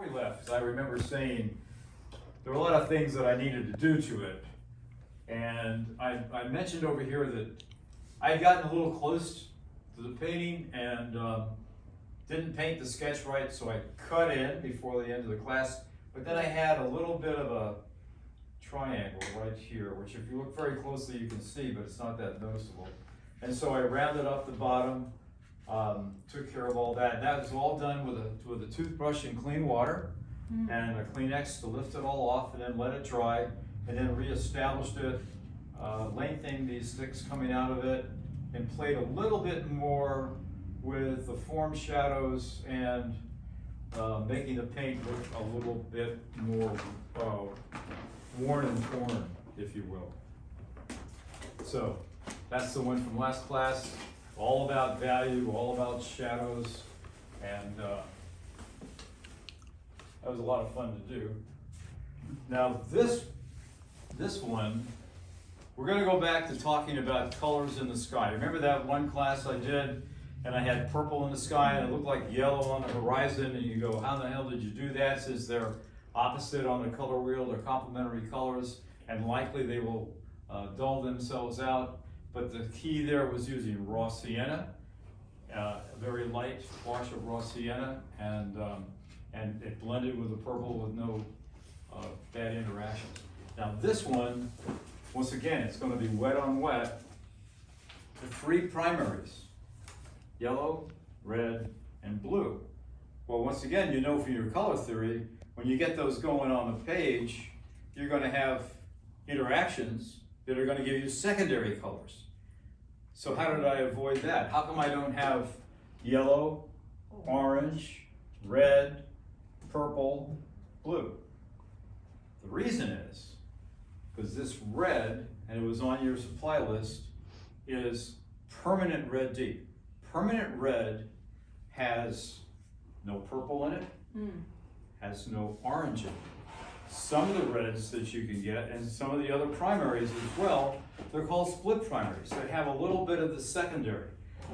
we left, I remember saying there were a lot of things that I needed to do to it. And I mentioned over here that I had gotten a little close to the painting and didn't paint the sketch right, so I cut in before the end of the class. But then I had a little bit of a triangle right here, which if you look very closely you can see, but it's not that noticeable. And so I rounded up the bottom, took care of all that. And that was all done with a toothbrush and clean water and a Kleenex to lift it all off and then let it dry, and then reestablished it, lengthening these sticks coming out of it, and played a little bit more with the form shadows and making the paint look a little bit more worn and torn, if you will. So that's the one from last class, all about value, all about shadows, and that was a lot of fun to do. Now this one, we're going to go back to talking about colors in the sky. Remember that one class I did and I had purple in the sky and it looked like yellow on the horizon, and you go, how the hell did you do that? It says they're opposite on the color wheel, they're complementary colors, and likely they will dull themselves out. But the key there was using raw sienna, very light wash of raw sienna, and it blended with the purple with no bad interactions. Now this one, once again, it's going to be wet on wet. The three primaries, yellow, red, and blue. Well, once again, you know from your color theory, when you get those going on the page, you're going to have interactions that are going to give you secondary colors. So how did I avoid that? How come I don't have yellow, orange, red, purple, blue? The reason is because this red, and it was on your supply list, is permanent red deep. Permanent red has no purple in it, has no orange in it. Some of the reds that you can get, and some of the other primaries as well, they're called split primaries. They have a little bit of the secondary.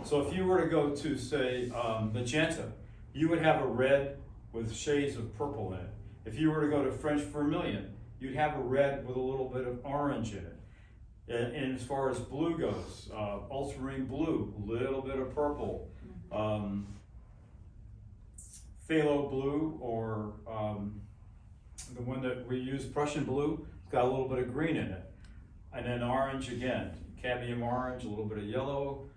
So if you were to go to, say, magenta, you would have a red with shades of purple in it. If you were to go to French vermilion, you'd have a red with a little bit of orange in it. And as far as blue goes, ultramarine blue, a little bit of purple. Phthalo blue, or the one that we use, Prussian blue, it's got a little bit of green in it. And then orange again, cadmium orange, a little bit of yellow,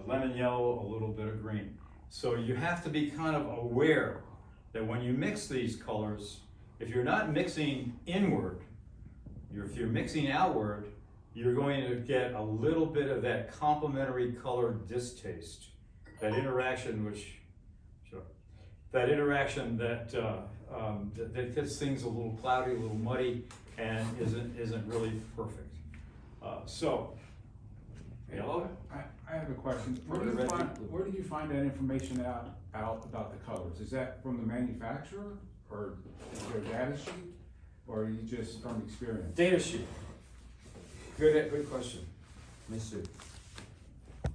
lemon yellow, a little bit of green. So you have to be kind of aware that when you mix these colors, if you're not mixing inward, if you're mixing outward, you're going to get a little bit of that complementary color distaste, that interaction that gets things a little cloudy, a little muddy, and isn't really perfect. So, yellow. I have a question. Where do you find that information out about the colors? Is that from the manufacturer, or is there a data sheet, or are you just from experience? Data sheet. Good question. Let me see.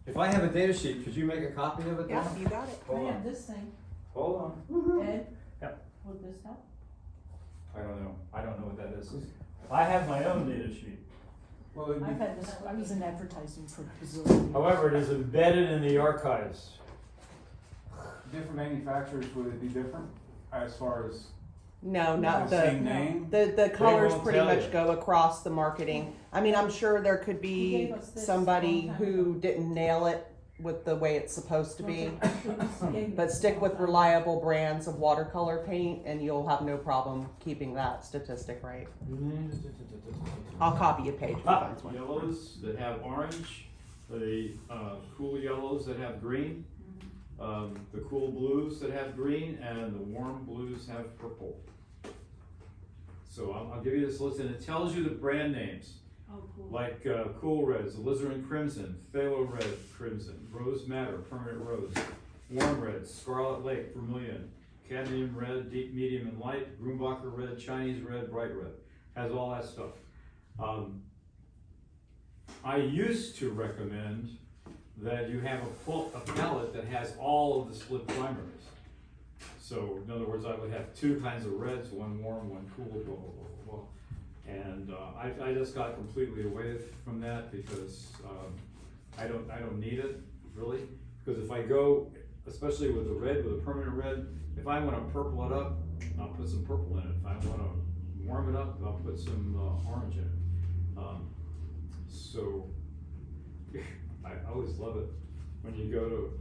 If I have a data sheet, could you make a copy of it? Yeah, you got it. Hold I on. have this thing. Hold on. Ed? Yep. Would this help? I don't know. I don't know what that is. I have my own data sheet. Well, it'd I've be, had this, I was in advertising for bazillion. However, it is embedded in the archives. different manufacturers, would it be different as far as No, not the the, same name? the colors won't pretty tell much you. go across the marketing. I mean, I'm sure there could He be gave us this somebody a long time who ago. didn't nail it with the way it's supposed to be. Okay. But stick with reliable brands of watercolor paint and you'll have no problem keeping that statistic right. I'll copy a page if Ah, finds one. yellows that have orange, the cool yellows that have green, the cool blues that have green, and the warm blues have purple. So I'll give you this list, and it tells you the brand names, Oh, cool. like Cool Reds, Alizarin Crimson, Phthalo Red Crimson, Rose Madder, Permanent Rose, Warm Red, Scarlet Lake Vermilion, Cadmium Red, Deep, Medium, and Light, Grumbacher Red, Chinese Red, Bright Red. Has all that stuff. I used to recommend that you have a palette that has all of the split primaries. So in other words, I would have two kinds of reds, one warm, one cool, blah, blah, blah, blah, blah. And I just got completely away from that because I don't need it really. Because if I go, especially with the red, with a permanent red, if I want to purple it up, I'll put some purple in it. If I want to warm it up, I'll put some orange in it. So I always love it when you go to.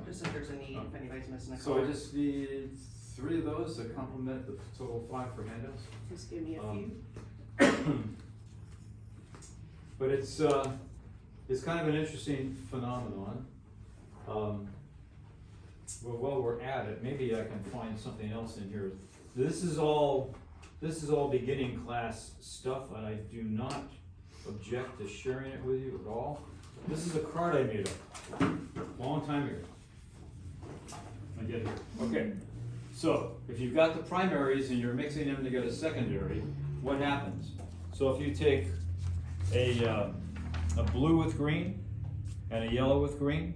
Just if there's a need, if anybody's missing a So color. I just need 3 of those to complement the total 5 for handouts. Just give me a few. But it's kind of an interesting phenomenon. Well, while we're at it, maybe I can find something else in here. This is all beginning class stuff, and I do not object to sharing it with you at all. This is a card I made up a long time ago. I get it. Okay. So if you've got the primaries and you're mixing them to get a secondary, what happens? So if you take a blue with green and a yellow with green,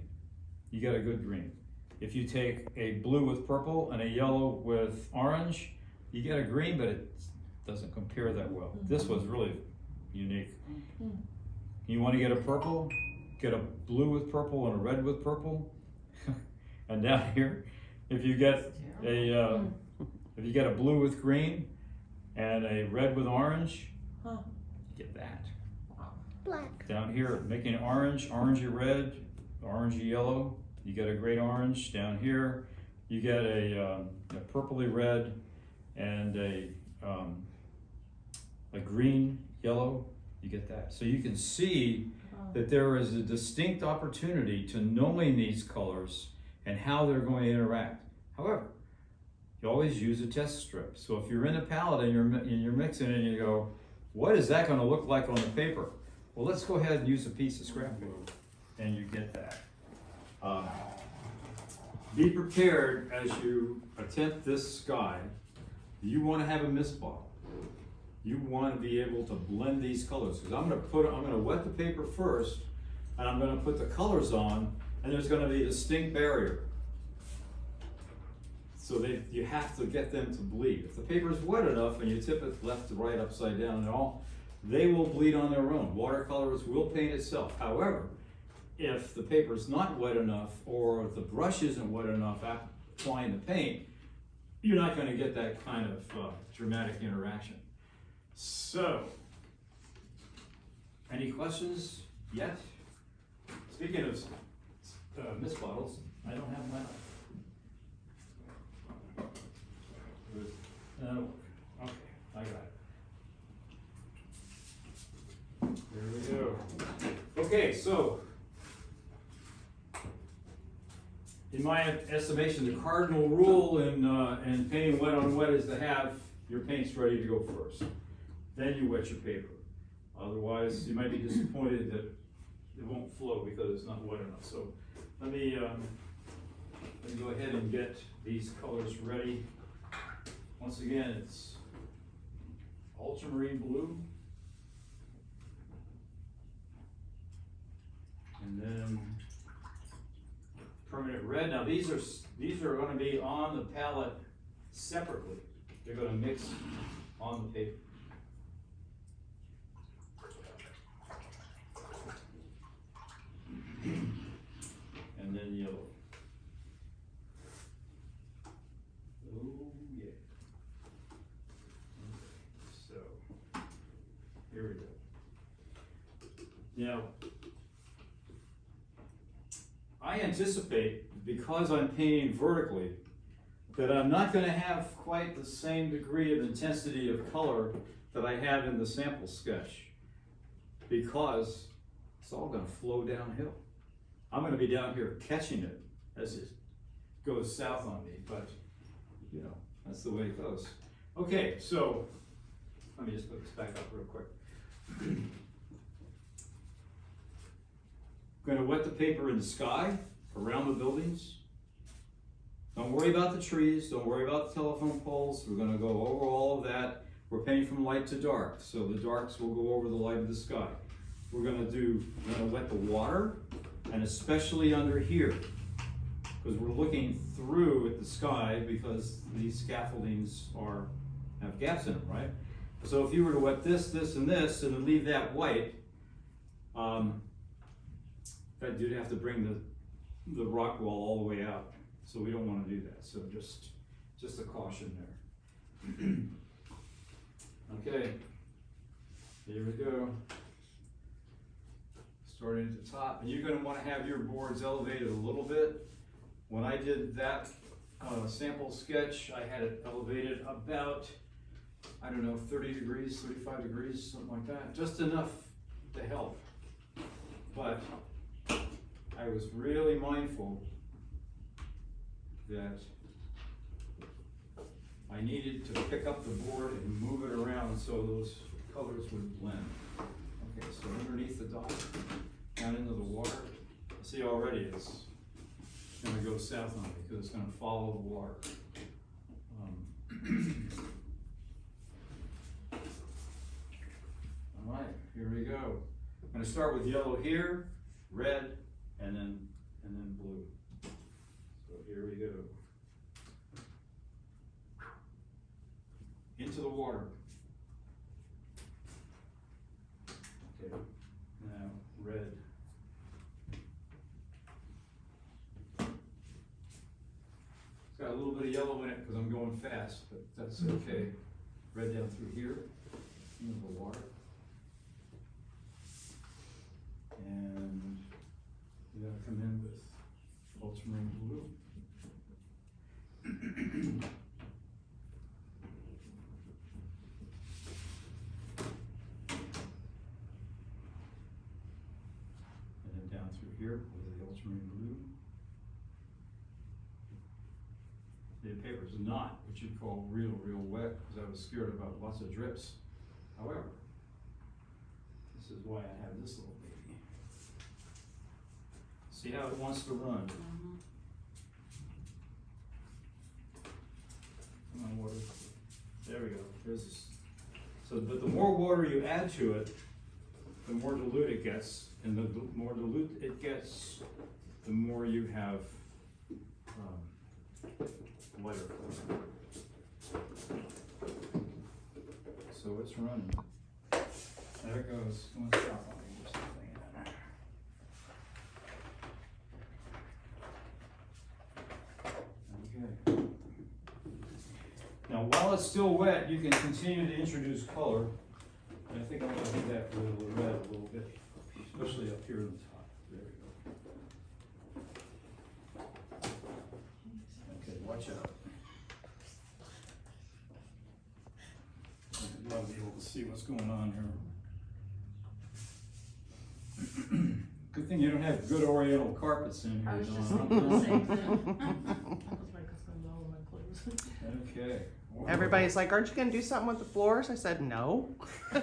you get a good green. If you take a blue with purple and a yellow with orange, you get a green, but it doesn't compare that well. This was really unique. You want to get a purple, get a blue with purple and a red with purple. And down here, if you get a blue with green and a red with orange, you get that. Black. Down here, making orange, orangey red, orangey yellow, you get a great orange. Down here, you get a purpley red and a green yellow, you get that. So you can see that there is a distinct opportunity to knowing these colors and how they're going to interact. However, you always use a test strip. So if you're in a palette and you're mixing and you go, what is that going to look like on the paper? Well, let's go ahead and use a piece of scrap paper, and you get that. Be prepared as you attempt this sky. You want to have a mist bottle. You want to be able to blend these colors. Because I'm going to wet the paper first, and I'm going to put the colors on, and there's going to be a distinct barrier. So you have to get them to bleed. If the paper is wet enough and you tip it left to right, upside down and all, they will bleed on their own. Watercolors will paint itself. However, if the paper is not wet enough or if the brush isn't wet enough applying the paint, you're not going to get that kind of dramatic interaction. So, any questions yet? Speaking of mist bottles, I don't have mine. Okay, I got it. There we go. Okay, so in my estimation, the cardinal rule in painting wet on wet is to have your paints ready to go first. Then you wet your paper. Otherwise, you might be disappointed that it won't flow because it's not wet enough. So let me go ahead and get these colors ready. Once again, it's ultramarine blue, and then permanent red. Now these are going to be on the palette separately. They're going to mix on the paper. And then yellow. Oh yeah. So here we go. Now I anticipate, because I'm painting vertically, that I'm not going to have quite the same degree of intensity of color that I have in the sample sketch, because it's all going to flow downhill. I'm going to be down here catching it as it goes south on me, but you know, that's the way it goes. Okay, so let me just put this back up real quick. I'm going to wet the paper in the sky, around the buildings. Don't worry about the trees, don't worry about the telephone poles. We're going to go over all of that. We're painting from light to dark, so the darks will go over the light of the sky. We're going to wet the water, and especially under here. because we're looking through at the sky because these scaffoldings have gaps in them, right? So if you were to wet this, this, and this, and then leave that white, that you'd have to bring the rock wall all the way out. So we don't want to do that. So just a caution there. Okay, here we go. Starting at the top, and you're going to want to have your boards elevated a little bit. When I did that sample sketch, I had it elevated about, I don't know, 30 degrees, 35 degrees, something like that. Just enough to help. But I was really mindful that I needed to pick up the board and move it around so those colors would blend. Okay, so underneath the dot, down into the water, see already it's gonna go south on me because it's gonna follow the water. All right, here we go. I'm gonna start with yellow here, red, and then blue. So here we go. Into the water. Okay, now red. It's got a little bit of yellow in it because I'm going fast, but that's okay. Red down through here, into the water. And you gotta come in with ultramarine blue. Here with the ultramarine blue. The paper's not what you'd call real wet because I was scared about lots of drips. However, this is why I have this little baby. See how it wants to run. Come on, water. There we go. There's this. So the more water you add to it, the more dilute it gets. And the more dilute it gets, the more you have lighter color. So it's running. There it goes. I'm gonna stop on me just a second. Okay. Now while it's still wet, you can continue to introduce color. And I think I'm gonna do that with the red a little bit. Especially up here on the top. There we go. Okay, watch out. You ought to be able to see what's going on here. Good thing you don't have good oriental carpets in here. I was just Dawn. thinking the same thing. That was my custom all of my clothes. Okay. Everybody's like, aren't you gonna do something with the floors? I said, no. Yeah.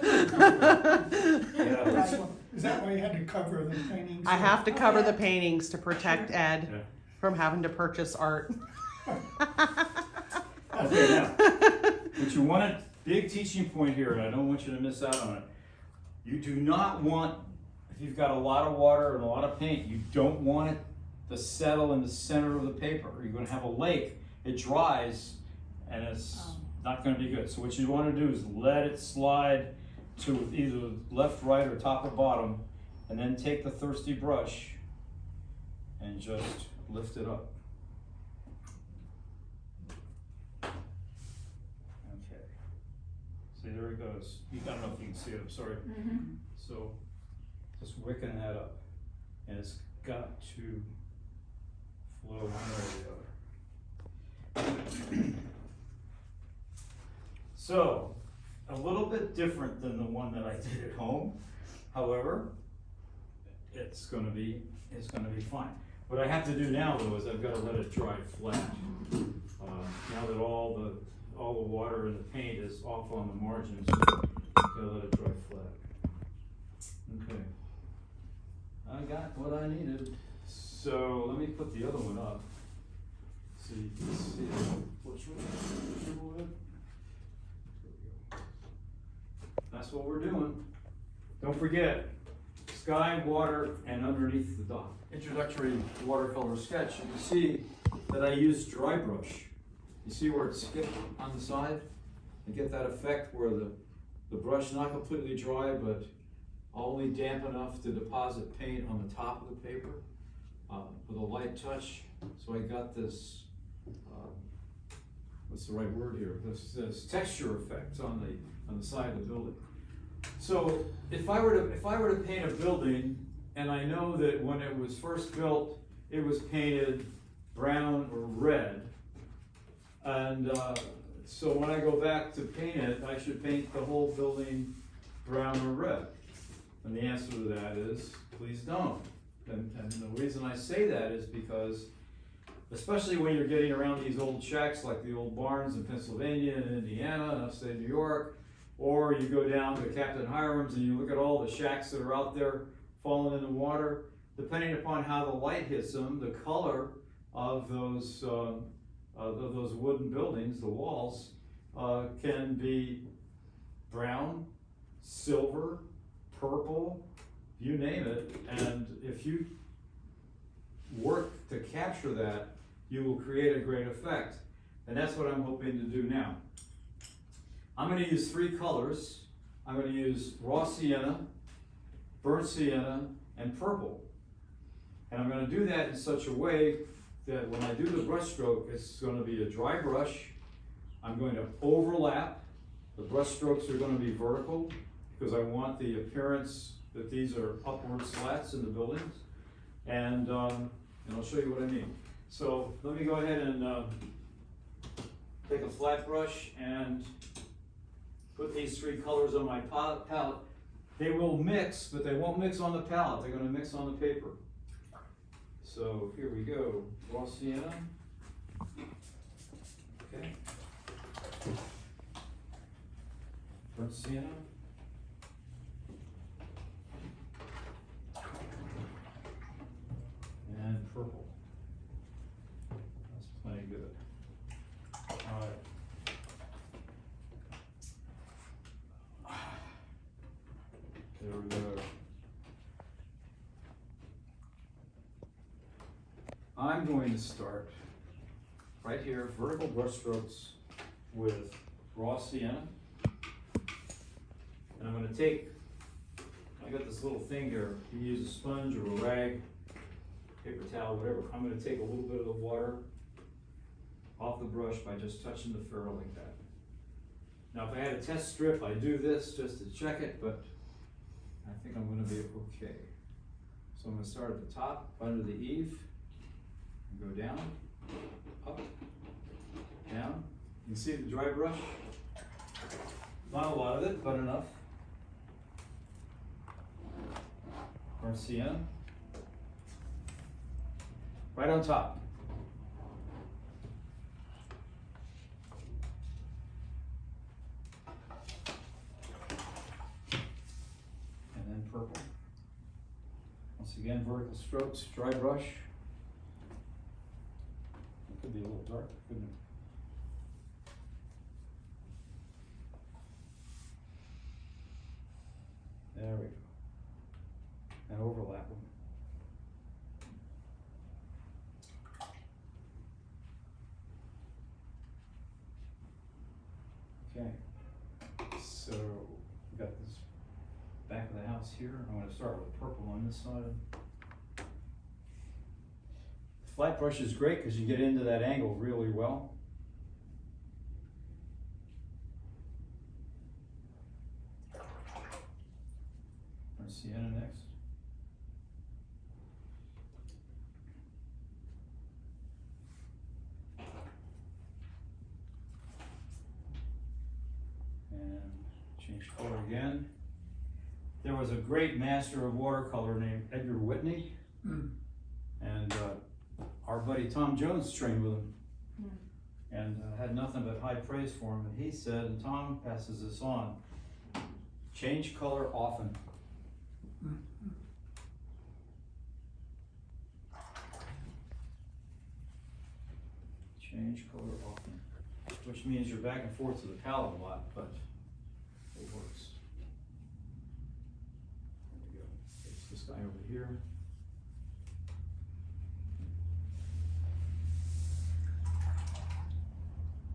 Is that why you had to cover the paintings? I have to cover the paintings to protect Ed Yeah. from having to purchase art. Okay, now, what you want to, big teaching point here, and I don't want you to miss out on it. You do not want, if you've got a lot of water and a lot of paint, you don't want it to settle in the center of the paper. You're going to have a lake, it dries, and it's not going to be good. So what you want to do is let it slide to either left, right, or top or bottom, and then take the thirsty brush and just lift it up. Okay. See, there it goes. I don't know if you can see it, I'm sorry. So just wicking that up, and it's got to flow one way or the other. So, a little bit different than the one that I did at home. However, it's gonna be fine. What I have to do now though is I've got to let it dry flat. Now that all the water and the paint is off on the margins, I've got to let it dry flat. Okay. I got what I needed. So let me put the other one up so you can see what's really. That's what we're doing. Don't forget, sky, water, and underneath the introductory watercolor sketch, you can see that I use dry brush. You see where it's skipped on the side? I get that effect where the brush not completely dry, but only damp enough to deposit paint on the top of the paper with a light touch. So I got this, what's the right word here? This texture effect on the side of the building. So if I were to paint a building, and I know that when it was first built, it was painted brown or red, and so when I go back to paint it, I should paint the whole building brown or red. And the answer to that is, please don't. And the reason I say that is because, especially when you're getting around these old shacks like the old barns in Pennsylvania and Indiana and upstate New York, or you go down to Captain Hiram's and you look at all the shacks that are out there falling in the water, depending upon how the light hits them, the color of those wooden buildings, the walls, can be brown, silver, purple, you name it. And if you work to capture that, you will create a great effect. And that's what I'm hoping to do now. I'm going to use 3 colors. I'm going to use raw sienna, burnt sienna, and purple. And I'm going to do that in such a way that when I do the brush stroke, it's going to be a dry brush. I'm going to overlap. The brush strokes are going to be vertical because I want the appearance that these are upward slats in the buildings. And I'll show you what I mean. So let me go ahead and take a flat brush and put these 3 colors on my palette. They will mix, but they won't mix on the palette. They're going to mix on the paper. So here we go. Raw sienna. Okay. Burnt sienna. And purple. That's plenty good. All right. There we go. I'm going to start right here, vertical brush strokes with raw sienna. And I'm going to take, I got this little thing here, you can use a sponge or a rag, paper towel, whatever. I'm going to take a little bit of the water off the brush by just touching the ferrule like that. Now if I had a test strip, I'd do this just to check it, but I think I'm going to be okay. So I'm going to start at the top, under the eave, and go down, up, down. You can see the dry brush. Not a lot of it, but enough. Burnt sienna. Right on top. And then purple. Once again, vertical strokes, dry brush. It could be a little dark, couldn't it? There we go. And overlap them. Okay, so we got this back of the house here. I'm going to start with purple on this side. The flat brush is great because you get into that angle really well. Sienna next. And change color again. There was a great master of watercolor named Edgar Whitney, and our buddy Tom Jones trained with him, and had nothing but high praise for him. And he said, and Tom passes this on, change color often. Change color often, which means you're back and forth to the palette a lot, but it works. There we go. It's just guy over here.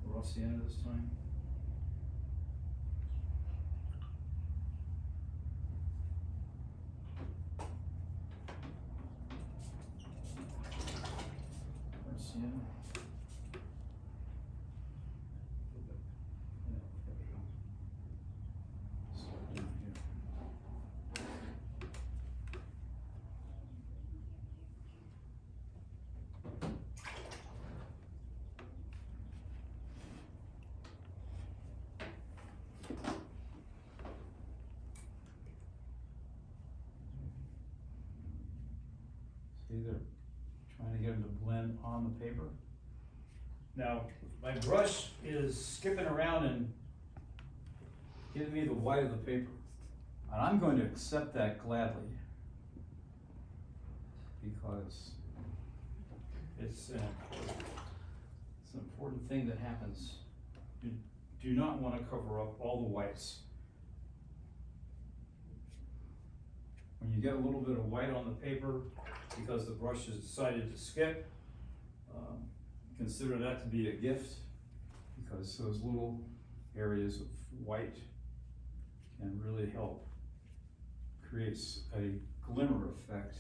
Raw sienna this time. Raw sienna. Yeah, there we go. Start down here. See, they're trying to get them to blend on the paper. Now, my brush is skipping around and giving me the white of the paper. And I'm going to accept that gladly because it's an important thing that happens. You do not want to cover up all the whites. When you get a little bit of white on the paper because the brush has decided to skip, consider that to be a gift because those little areas of white can really help create a glimmer effect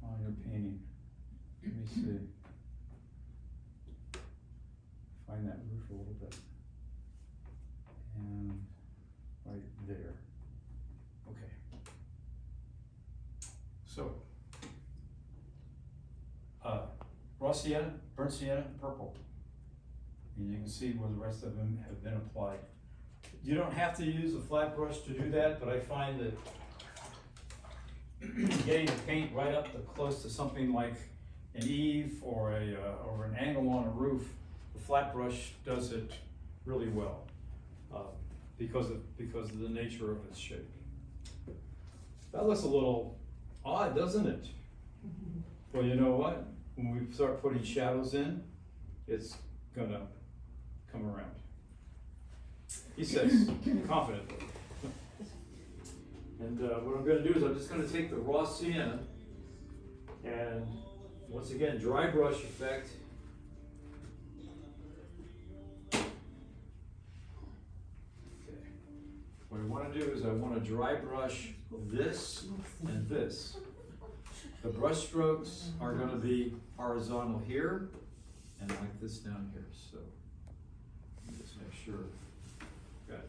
on your painting. Let me see. Find that roof a little bit. And right there. Okay. So, raw sienna, burnt sienna, purple. And you can see where the rest of them have been applied. You don't have to use a flat brush to do that, but I find that getting the paint right up to close to something like an eave or an angle on a roof, the flat brush does it really well because of the nature of its shape. That looks a little odd, doesn't it? Well, you know what? When we start putting shadows in, it's gonna come around. He says confidently. And what I'm gonna do is I'm just gonna take the raw sienna and once again, dry brush effect. Okay. What I wanna do is I wanna dry brush this and this. The brush strokes are going to be horizontal here and like this down here. So let me just make sure I've got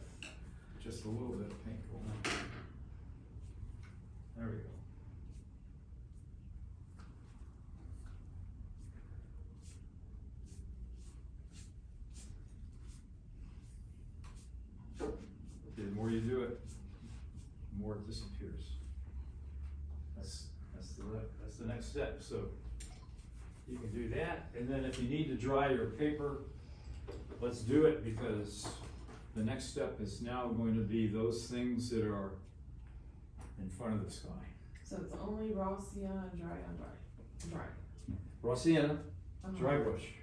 just a little bit of paint going on. There we go. Okay, the more you do it, the more it disappears. That's the next step. So you can do that, and then if you need to dry your paper, let's do it because the next step is now going to be those things that are in front of the sky. So it's only raw sienna and dry on dry. Dry. Raw sienna, dry brush.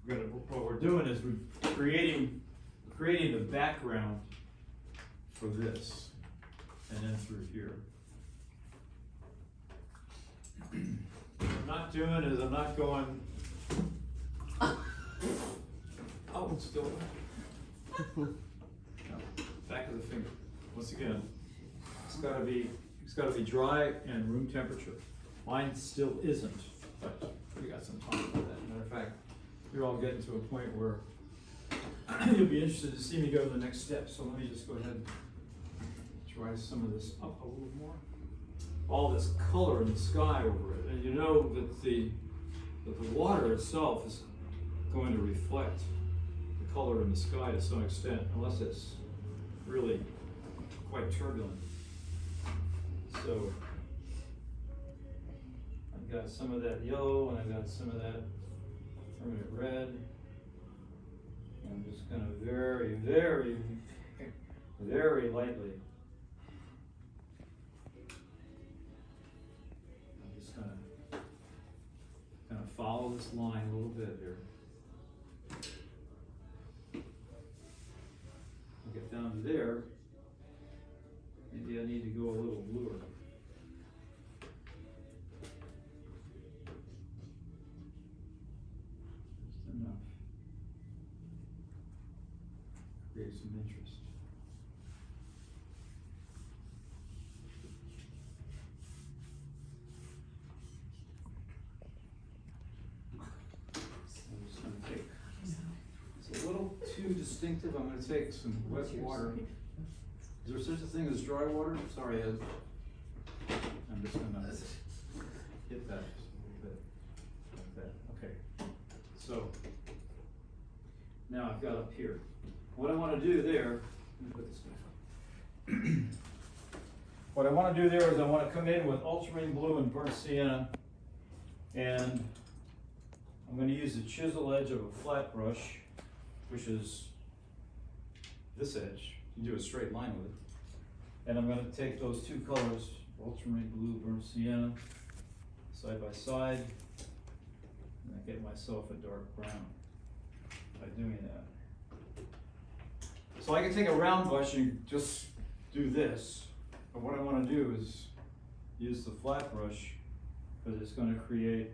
What we're doing is we're creating the background for this, and then through here. What I'm not doing is I'm not going. Oh, it's still wet. No, back of the finger. Once again, it's got to be dry and room temperature. Mine still isn't, but we got some time for that. Matter of fact, you're all getting to a point where you'll be interested to see me go to the next step. So let me just go ahead and dry some of this up a little more. All this color in the sky over it, and you know that the water itself is going to reflect the color in the sky to some extent, unless it's really quite turbulent. So I've got some of that yellow, and I've got some of that permanent red. I'm just going to very, very, very lightly. Follow this line a little bit here. I'll get down to there. Maybe I need to go a little bluer. create some interest. I'm just gonna take, it's a little too distinctive, I'm gonna take some wet water. Is there such a thing as dry water? Sorry, Ed. I'm just gonna hit that just a little bit, like that, okay. So, now I've got up here. What I wanna do there, let me put this back. What I wanna do there is I wanna come in with ultramarine blue and burnt sienna, and I'm gonna use the chisel edge of a flat brush, which is this edge. You can do a straight line with it. And I'm gonna take those two colors, ultramarine blue, burnt sienna, side by side, and I get myself a dark brown by doing that. So I can take a round brush and just do this, but what I wanna do is use the flat brush, because it's gonna create,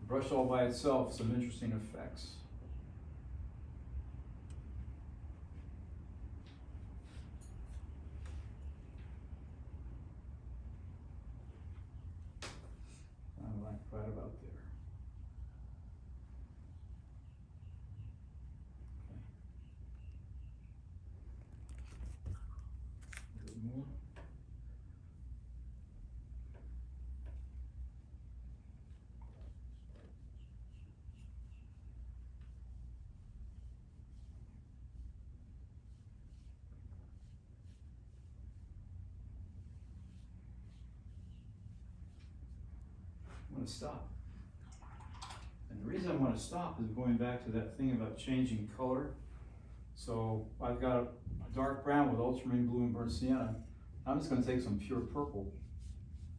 the brush all by itself, some interesting effects. I'm like right about there. Okay. A bit more. I'm gonna stop. And the reason I want to stop is going back to that thing about changing color. So I've got a dark brown with ultramarine blue and burnt sienna. I'm just gonna take some pure purple,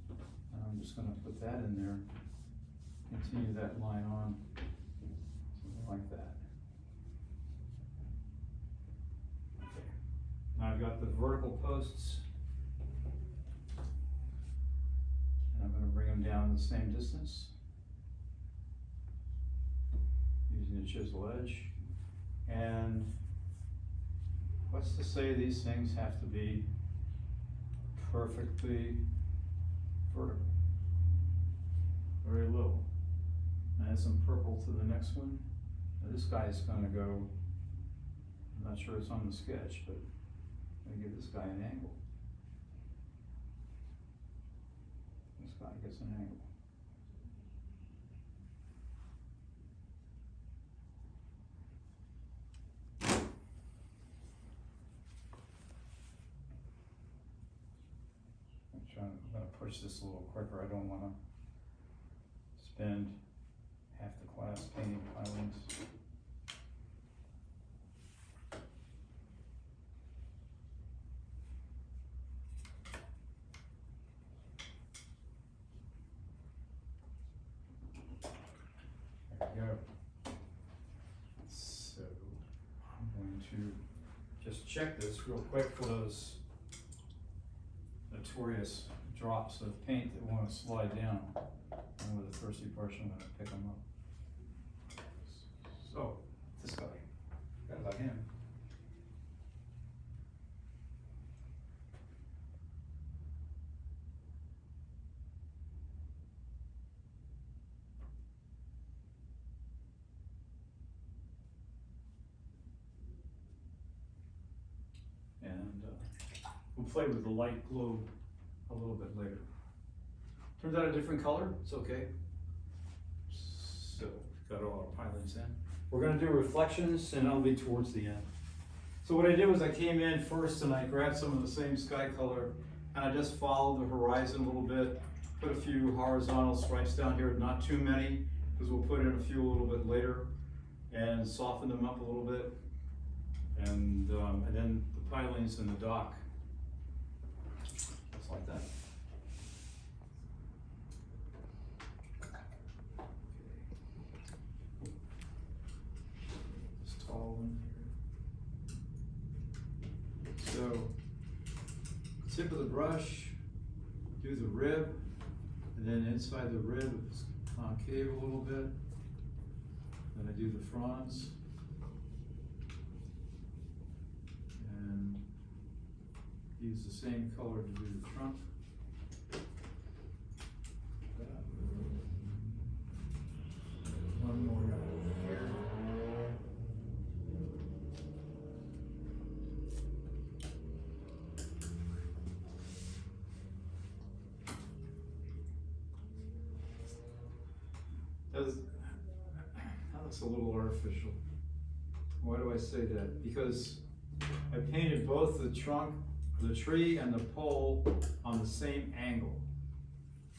and I'm just gonna put that in there, continue that line on, something like that. Okay. Now I've got the vertical posts, and I'm gonna bring them down the same distance, using the chisel edge. And what's to say these things have to be perfectly vertical? Very little. And add some purple to the next one. Now this guy's gonna go, I'm not sure it's on the sketch, but I'm gonna give this guy an angle. This guy gets an angle. I'm gonna push this a little quicker. I don't wanna spend half the class painting pilings. There we go. So I'm going to just check this real quick for those notorious drops of paint that want to slide down. And with a thirsty brush, I'm going to pick them up. So, this guy, forgot about him. And we'll play with the light globe a little bit later. Turns out a different color, it's okay. So, got all our pilings in. We're gonna do reflections and I'll be towards the end. So what I did was I came in first and I grabbed some of the same sky color and I just followed the horizon a little bit, put a few horizontal stripes down here, not too many, because we'll put in a few a little bit later, and soften them up a little bit. And then the pilings and the dock, just like that. This tall one here. So, tip of the brush, do the rib, and then inside the rib it's concave a little bit. Then I do the fronds. use the same color to do the trunk. One more here. That looks a little artificial. Why do I say that? Because I painted both the trunk, the tree, and the pole on the same angle.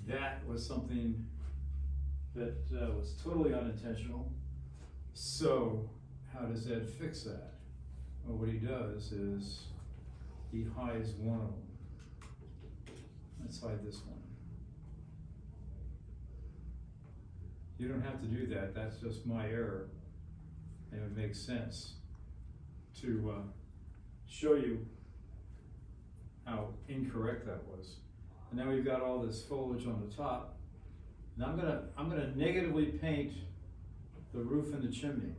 That was something that was totally unintentional. So how does Ed fix that? Well, what he does is he hides one of them. Let's hide this one. You don't have to do that, that's just my error. And it makes sense to show you how incorrect that was. And now we've got all this foliage on the top. Now I'm gonna negatively paint the roof and the chimney.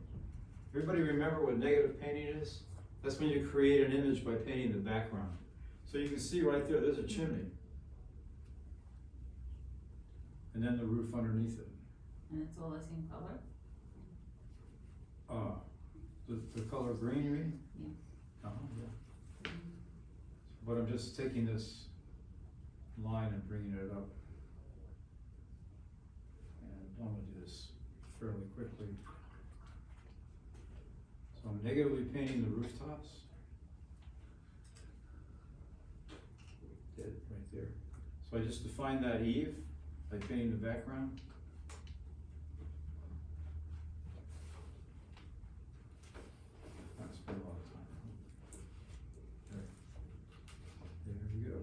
Everybody remember what negative painting is? That's when you create an image by painting the background. So you can see right there, there's a chimney. And then the roof underneath it. And it's all the same color? The color green, you mean? Yeah. Yeah. But I'm just taking this line and bringing it up. And I'm gonna do this fairly quickly. So I'm negatively painting the rooftops. Dead right there. So I just defined that eave by painting the background. Not spend a lot of time. There we go.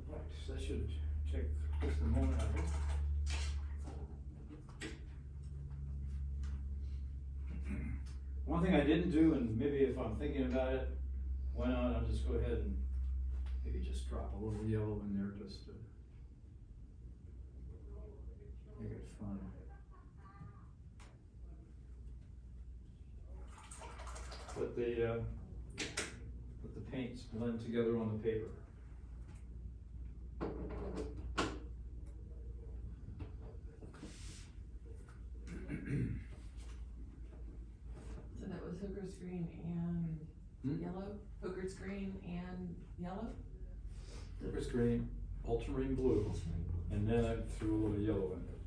Right, so that should take just a moment, I think. One thing I didn't do, and maybe if I'm thinking about it, why not, I'll just go ahead and maybe just drop a little yellow in there just to make it fun. Let the paints blend together on the paper. So that was Hooker's green and yellow? Hooker's green and yellow? Hooker's green, ultramarine blue, and then I threw a little yellow in it.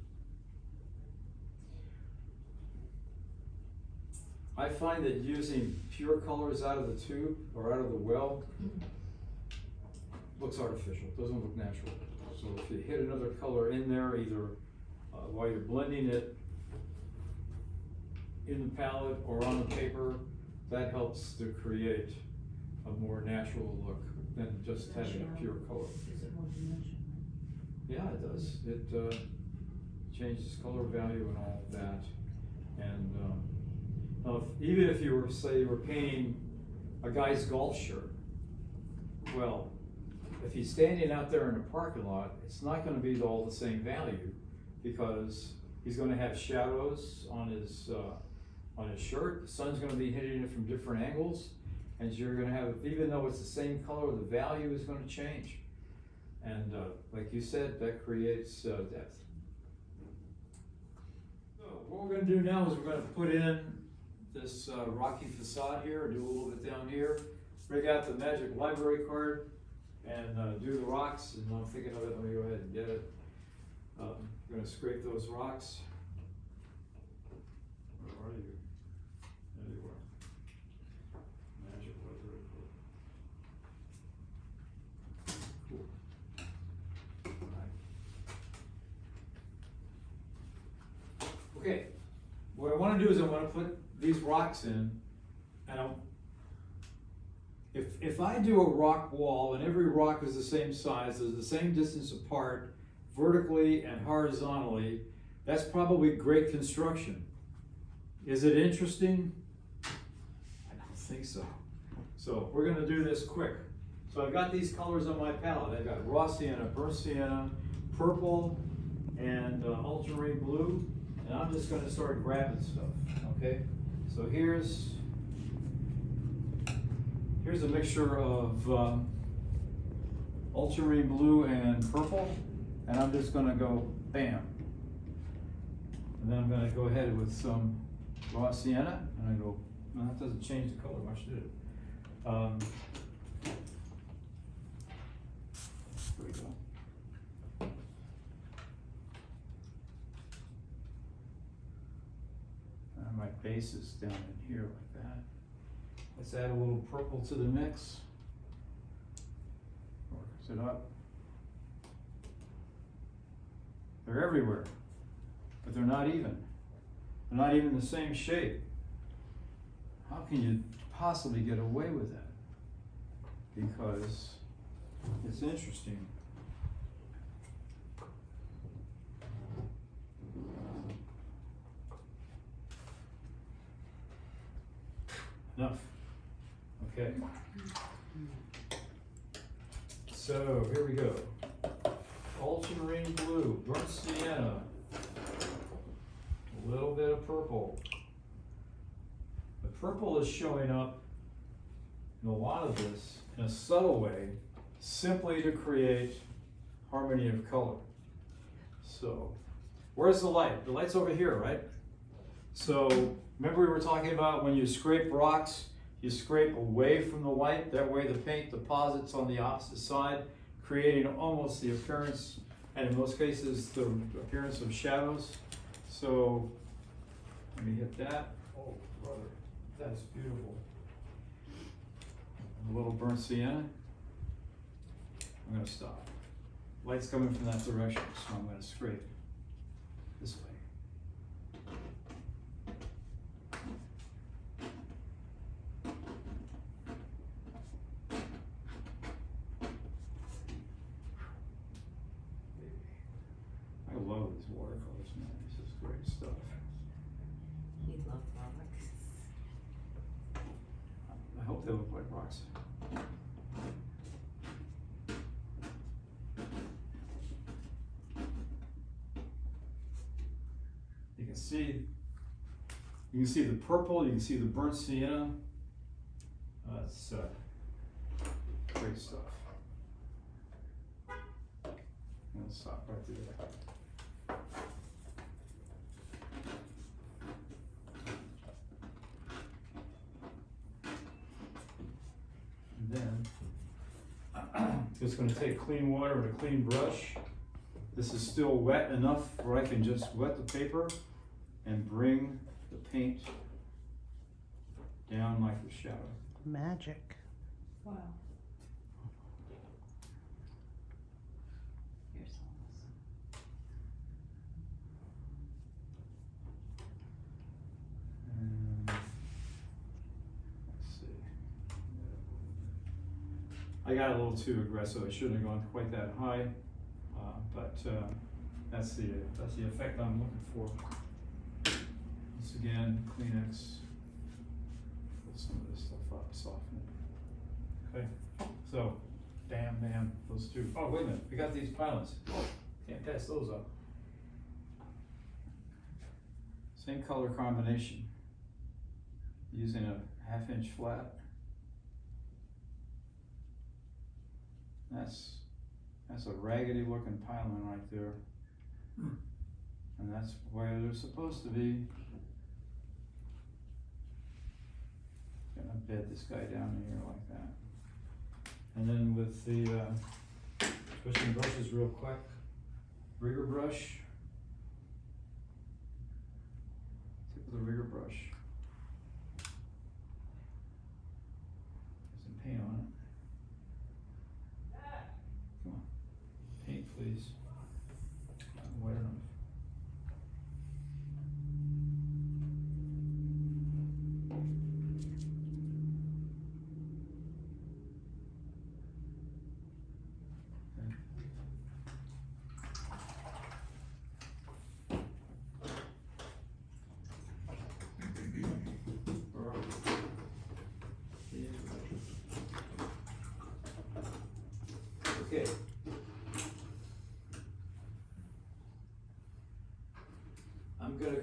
I find that using pure colors out of the tube or out of the well looks artificial, doesn't look natural. So if you hit another color in there, either while you're blending it in the palette or on the paper, that helps to create a more natural look than just having a pure color. Is it more dimension? Yeah, it does. It changes color value and all of that. And even if you were, say, you were painting a guy's golf shirt, well, if he's standing out there in a parking lot, it's not going to be all the same value because he's going to have shadows on his shirt. The sun's going to be hitting it from different angles, and you're going to have, even though it's the same color, the value is going to change. And like you said, that creates depth. So what we're going to do now is we're going to put in this rocky facade here, do a little bit down here, break out the magic library card, and do the rocks. And I'm thinking of it, let me go ahead and get it. I'm going to scrape those rocks. Where are you? There you are. Magic library card. Cool. All right. Okay, what I want to do is I want to put these rocks in, and if I do a rock wall and every rock is the same size, there's the same distance apart, vertically and horizontally, that's probably great construction. Is it interesting? I don't think so. So we're gonna do this quick. So I've got these colors on my palette. I've got raw sienna, burnt sienna, purple, and ultramarine blue, and I'm just gonna start grabbing stuff, okay? So here's a mixture of ultramarine blue and purple, and I'm just gonna go bam. And then I'm gonna go ahead with some raw sienna, and I go, no, that doesn't change the color much, did it? Here we go. And my base is down in here like that. Let's add a little purple to the mix. Works it up. They're everywhere, but they're not even. They're not even the same shape. How can you possibly get away with that? Because it's interesting. Enough. Okay. So here we go. Ultramarine blue, burnt sienna, a little bit of purple. The purple is showing up in a lot of this in a subtle way, simply to create harmony of color. So, where's the light? The light's over here, right? So, remember we were talking about when you scrape rocks, you scrape away from the light, that way the paint deposits on the opposite side, creating almost the appearance, and in most cases, the appearance of shadows. So, let me hit that. Oh, brother, that's beautiful. A little burnt sienna. I'm gonna stop. Light's coming from that direction, so I'm gonna scrape this way. I love these watercolors, man. This is great stuff. He loved rocks. I hope they look like rocks. You can see the purple, you can see the burnt sienna. It's great stuff. I'm gonna stop right there. And then, just gonna take clean water and a clean brush. This is still wet enough where I can just wet the paper and bring the paint down like the shadow. Magic. Wow. You're so awesome. And let's see. I got a little too aggressive. I shouldn't have gone quite that high, but that's the effect I'm looking for. Once again, Kleenex. Put some of this stuff up, soften it. Okay, so bam, bam, those two. Oh, wait a minute, we got these pilots. Can't pass those up. Same color combination. Using a 1/2 inch flat. That's a raggedy looking pylon right there. And that's where they're supposed to be. Gonna bed this guy down in here like that. And then with the, switching brushes real quick. Rigger brush. Tip of the rigger brush. There's some paint on it. Come on. Paint, please. Not wet enough.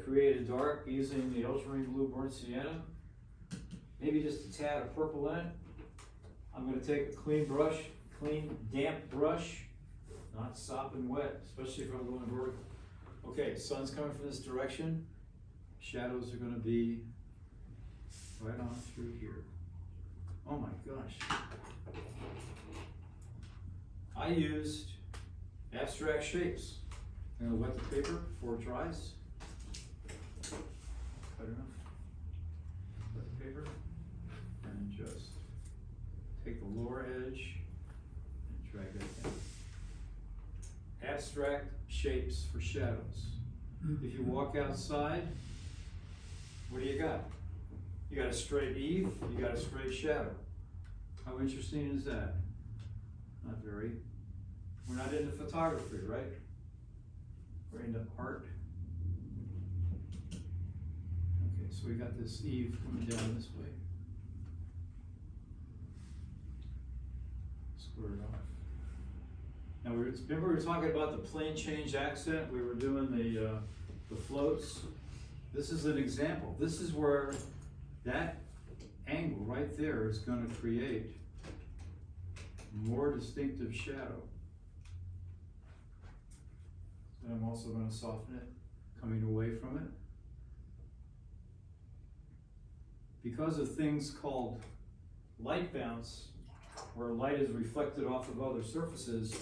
create a dark using the ultramarine blue burnt sienna. Maybe just a tad of purple in it. I'm gonna take a clean brush, clean damp brush, not sopping wet, especially if I'm going vertical. Okay, sun's coming from this direction. Shadows are gonna be right on through here. Oh my gosh. I used abstract shapes. I'm gonna wet the paper before it dries. Cut enough. Wet the paper and just take the lower edge and drag that down. Abstract shapes for shadows. If you walk outside, what do you got? You got a straight eve, you got a straight shadow. How interesting is that? Not very. We're not into photography, right? We're into art. Okay, so we got this eve coming down this way. Square it off. Now, remember we were talking about the plane change accent? We were doing the floats. This is an example. This is where that angle right there is going to create more distinctive shadow. And I'm also going to soften it, coming away from it. Because of things called light bounce, where light is reflected off of other surfaces,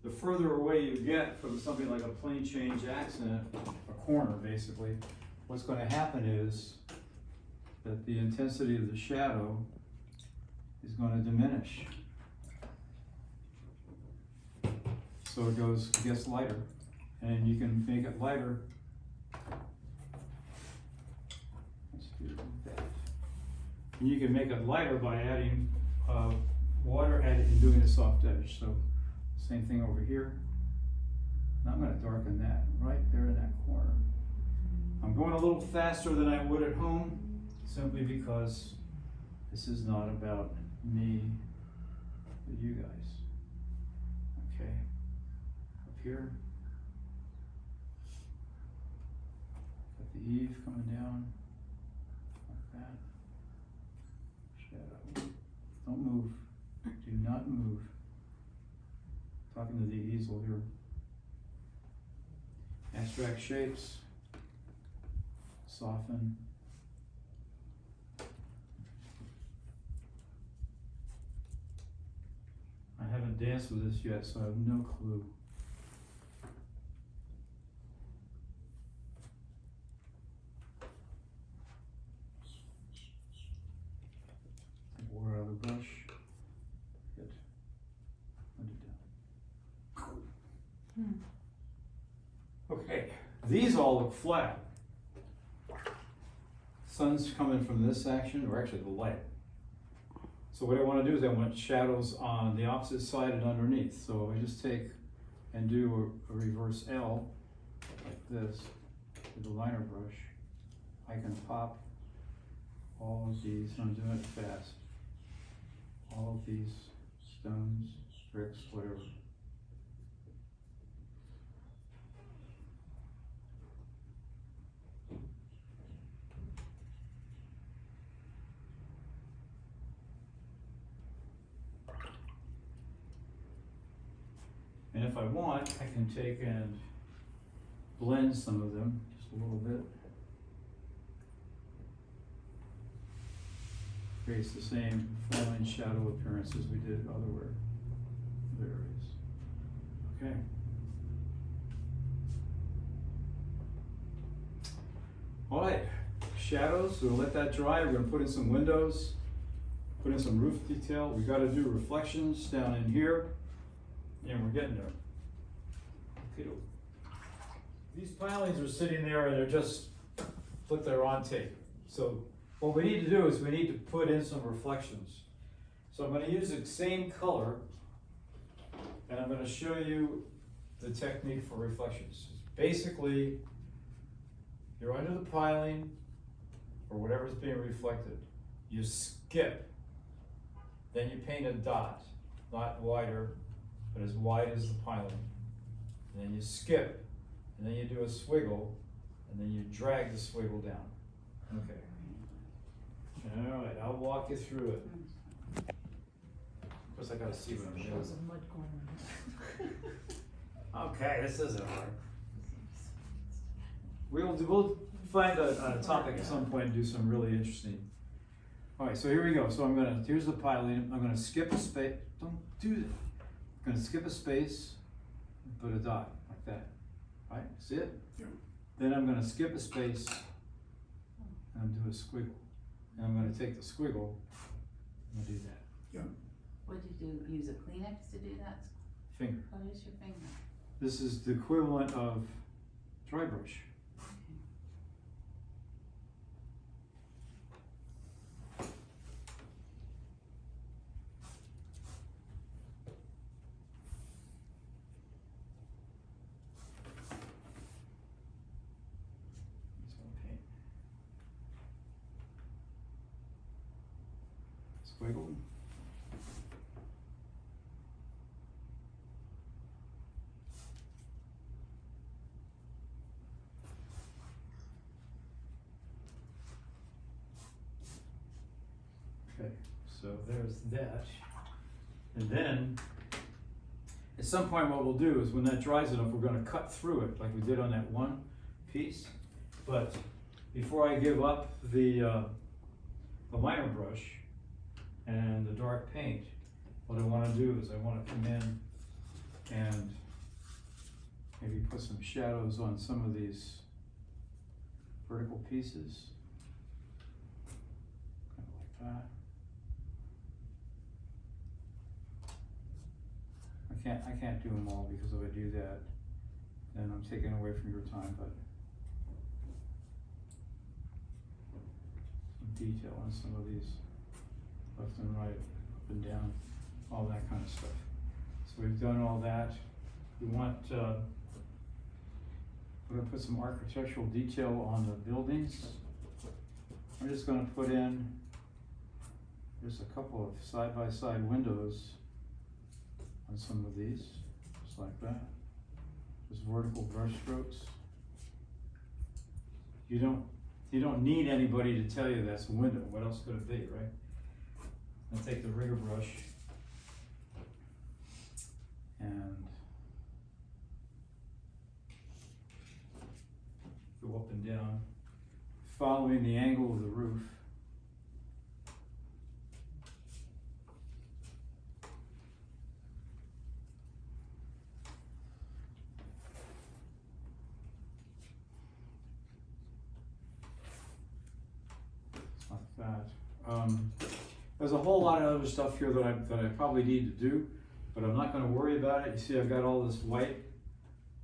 the further away you get from something like a plane change accent, a corner basically, what's going to happen is that the intensity of the shadow is going to diminish. So it gets lighter, and you can make it lighter. Let's do that. And you can make it lighter by adding water and doing a soft edge. So same thing over here. And I'm going to darken that right there in that corner. I'm going a little faster than I would at home, simply because this is not about me, but you guys. Okay, up here, got the eve coming down, like that. Shadow, don't move, do not move. Talking to the easel here. Abstract shapes, soften. I haven't danced with this yet, so I have no clue. Water out of the brush. Good. Blend it down. Okay, these all look flat. Sun's coming from this section, or actually the light. So what I want to do is I want shadows on the opposite side and underneath. So I just take and do a reverse L like this with the liner brush. I can pop all of these, and I'm doing it fast. All of these stones, bricks, whatever. And if I want, I can take and blend some of them just a little bit. Creates the same falling shadow appearance as we did other areas. Okay. All right, shadows, we'll let that dry. We're gonna put in some windows, put in some roof detail. We gotta do reflections down in here. And we're getting there. Okay. These pilings are sitting there and they're just, look, they're on tape. So what we need to do is we need to put in some reflections. So I'm going to use the same color and I'm going to show you the technique for reflections. Basically, you're under the piling or whatever's being reflected. You skip, then you paint a dot, not wider, but as wide as the piling. And then you skip, and then you do a swiggle, and then you drag the swiggle down. Okay. All right, I'll walk you through it. Of course, I gotta see what I'm doing. Shows a mud corner. Okay, this isn't hard. We'll find a topic at some point and do some really interesting. All right, so here we go. So here's the piling. I'm gonna skip a space. Don't do that. I'm gonna skip a space and put a dot like that. All right, see it? Yeah. Then I'm gonna skip a space and do a squiggle. And I'm gonna take the squiggle and do that. What did you do? Use a Kleenex to do that? Finger. What is your finger? This is the equivalent of dry brush. Just gonna paint. Squiggle. Okay, so there's that. And then, at some point what we'll do is when that dries enough, we're gonna cut through it like we did on that one piece. But before I give up the liner brush and the dark paint, what I wanna do is I wanna come in and maybe put some shadows on some of these vertical pieces. Kind of like that. I can't do them all because if I do that, then I'm taking away from your time, but some detail on some of these left and right, up and down, all that kind of stuff. So we've done all that. We want, we're gonna put some architectural detail on the buildings. I'm just gonna put in, there's a couple of side-by-side windows on some of these, just like that. Just vertical brush strokes. You don't need anybody to tell you that's a window. What else could it be, right? I'll take the rigger brush and go up and down, following the angle of the roof. That. There's a whole lot of other stuff here that I probably need to do, but I'm not going to worry about it. You see I've got all this white.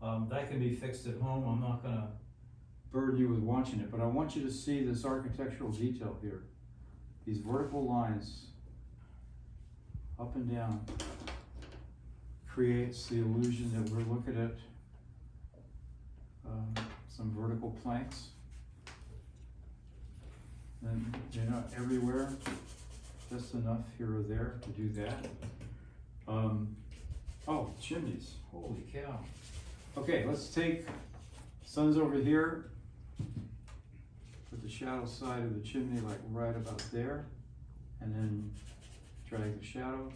That can be fixed at home. I'm not going to burden you with watching it, but I want you to see this architectural detail here. These vertical lines up and down creates the illusion that we're looking at some vertical planks. And they're not everywhere, just enough here or there to do that. Oh, chimneys, holy cow. Okay, let's take, sun's over here, put the shadow side of the chimney like right about there, and then drag the shadow.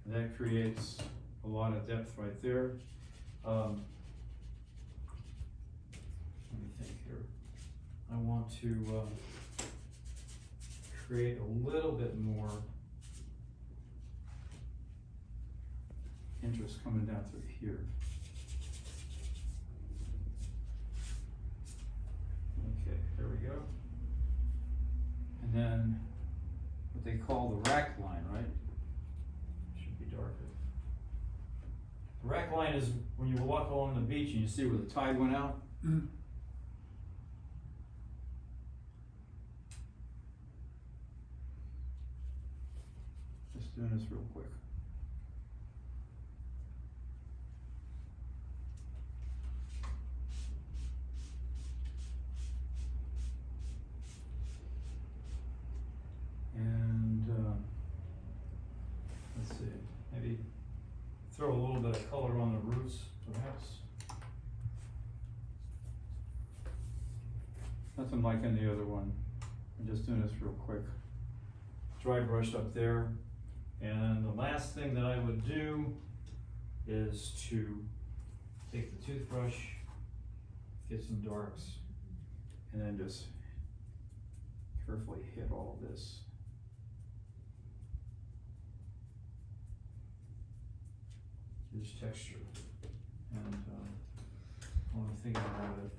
And that creates a lot of depth right there. Let me think here. I want to create a little bit more interest coming down through here. Okay, there we go. And then what they call the rack line, right? Should be darker. The rack line is when you walk along the beach and you see where the tide went out. Mm. Just doing this real quick. And let's see, maybe throw a little bit of color on the roofs, perhaps. Nothing like any other one. I'm just doing this real quick. Dry brush up there. And the last thing that I would do is to take the toothbrush, get some darks, and then just carefully hit all this. This texture. And while I'm thinking about it,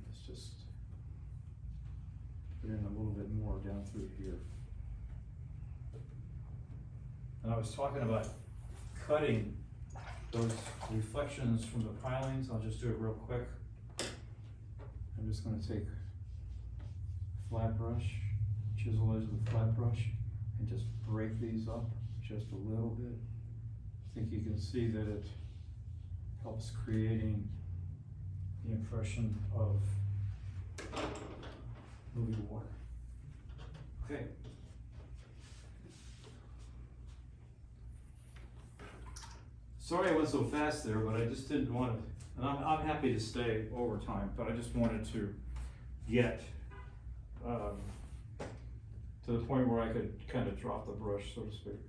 let's just put in a little bit more down through here. And I was talking about cutting those reflections from the pilings. I'll just do it real quick. I'm just going to take a flat brush, chisel edge of the flat brush, and just break these up just a little bit. I think you can see that it helps creating the impression of moving water. Okay. Sorry I went so fast there, but I just didn't want to, and I'm happy to stay overtime, but I just wanted to get to the point where I could kind of drop the brush, so to speak.